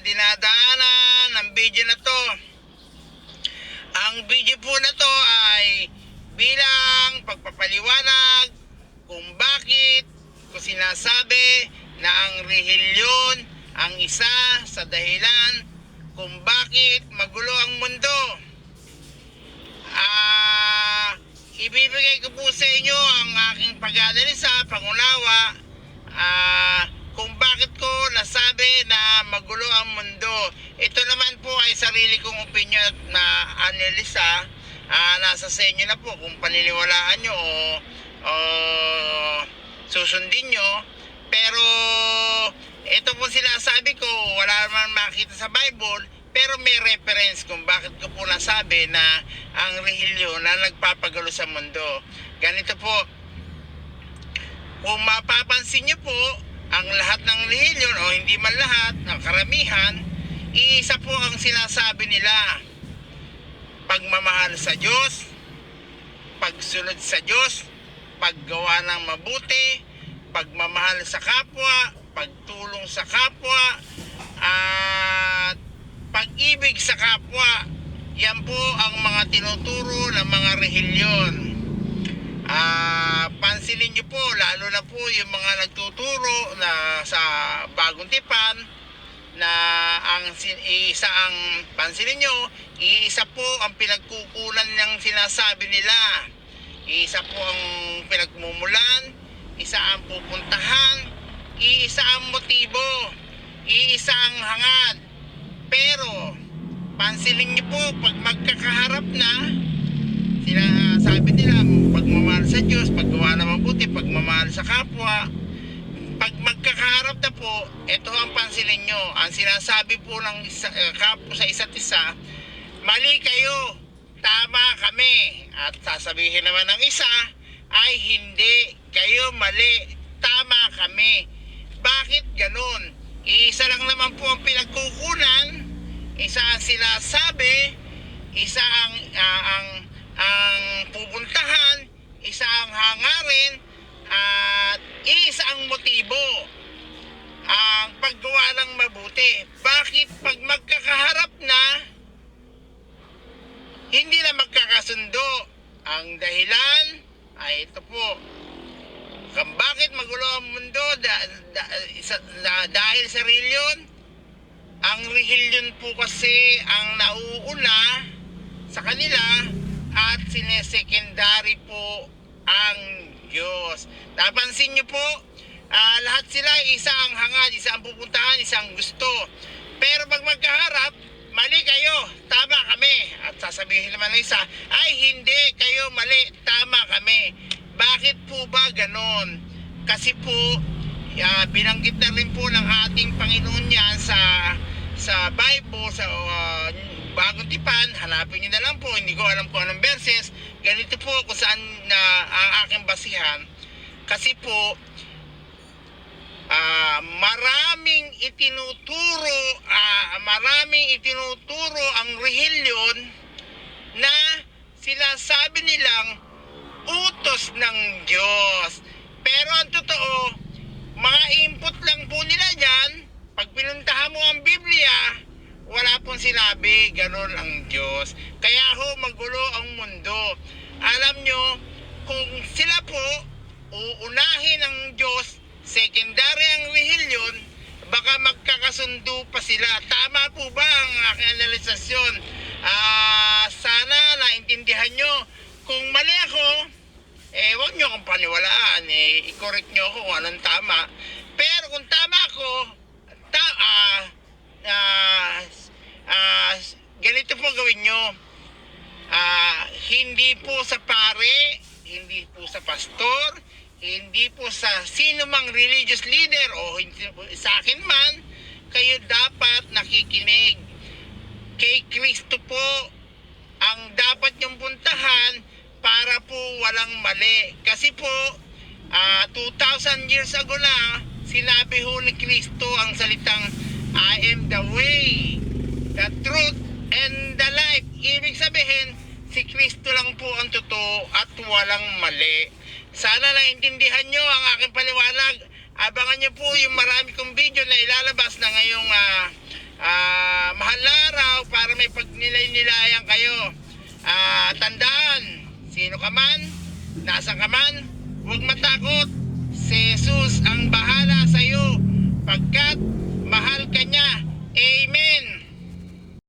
dinadaanan ng video na to. Ang video po na to ay bilang pagpapaliwanag kung bakit ko sinasabi na ang relihiyon ang isa sa dahilan kung bakit magulo ang mundo. Ibibigay ko po sa inyo ang aking pag-analisa, pangunawa, kung bakit ko nasabi na magulo ang mundo. Ito naman po ay sarili kong opinion na analisa. Nasa sa inyo na po kung paniniwalaan nyo o susundin nyo. Pero ito po sinasabi ko, wala naman makita sa Bible, pero may reference kung bakit ko po nasabi na ang relihiyon na nagpapagulo sa mundo. Ganito po, kung mapapansin nyo po, ang lahat ng relihiyon o hindi man lahat, ang karamihan, iisa po ang sinasabi nila: pagmamahal sa Diyos, pagsunod sa Diyos, paggawa ng mabuti, pagmamahal sa kapwa, pagtulong sa kapwa, at pag-ibig sa kapwa. Yan po ang mga tinuturo ng mga relihiyon. Pansinin nyo po, lalo na po yung mga nagtuturo na sa bagong tipan, na isa ang, pansinin nyo, iisa po ang pinagkukulan ng sinasabi nila. Iisa po ang pinagmumulan, isa ang pupuntahan, iisa ang motibo, iisa ang hangad. Pero pansinin niyo po, pag magkakaharap na, sinasabi nila pagmamahal sa Diyos, paggawa ng mabuti, pagmamahal sa kapwa. Pag magkakaharap na po, ito ang pansinin nyo. Ang sinasabi po ng kapwa sa isa't isa, mali kayo, tama kami. At sasabihin naman ng isa ay hindi kayo mali, tama kami. Bakit ganun? Isa lang naman po ang pinagkukunan, isa ang sinasabi, isa ang pupuntahan, isa ang hangarin, at isa ang motibo, ang paggawa ng mabuti. Bakit pag magkakaharap na, hindi na magkakasundo? Ang dahilan ay ito po. Kung bakit magulo ang mundo dahil sa relihiyon? Ang relihiyon po kasi ang nauuna sa kanila at sinesekendary po ang Diyos. Napansin nyo po, lahat sila isa ang hangad, isa ang pupuntahan, isa ang gusto. Pero pag magkaharap, mali kayo, tama kami. At sasabihin naman ng isa, ay hindi kayo mali, tama kami. Bakit po ba ganon? Kasi po, binanggit na rin po ng ating Panginoon yan sa Bible, sa bagong tipan. Hanapin nyo na lang po, hindi ko alam kung anong verses. Ganito po kung saan ang aking basihan. Kasi po, maraming itinuturo ang relihiyon na sinasabi nilang utos ng Diyos. Pero ang totoo, mga input lang po nila dyan. Pag pinuntahan mo ang Biblia, wala pong sinabi ganon ang Diyos. Kaya ho magulo ang mundo. Alam nyo, kung sila po uunahin ng Diyos, secondary ang relihiyon, baka magkakasundo pa sila. Tama po ba ang aking analisasyon? Sana naintindihan nyo. Kung mali ako, huwag nyo akong paniwalaan. I-correct nyo ako kung anong tama. Pero kung tama ako, ganito po gawin nyo. Hindi po sa pare, hindi po sa pastor, hindi po sa sino mang religious leader o hindi po sa akin man, kayo dapat nakikinig. Kay Kristo po ang dapat nyong puntahan para po walang mali. Kasi po 2,000 years ago na sinabi ho ni Kristo ang salitang I am the way, the truth, and the life. Ibig sabihin, si Kristo lang po ang totoo at walang mali. Sana naintindihan nyo ang aking paliwanag. Abangan nyo po yung marami kong video na ilalabas na ngayong ninilayan kayo. Tandaan, sino ka man, nasa ka man, huwag matakot. Si Jesus ang bahala sa iyo.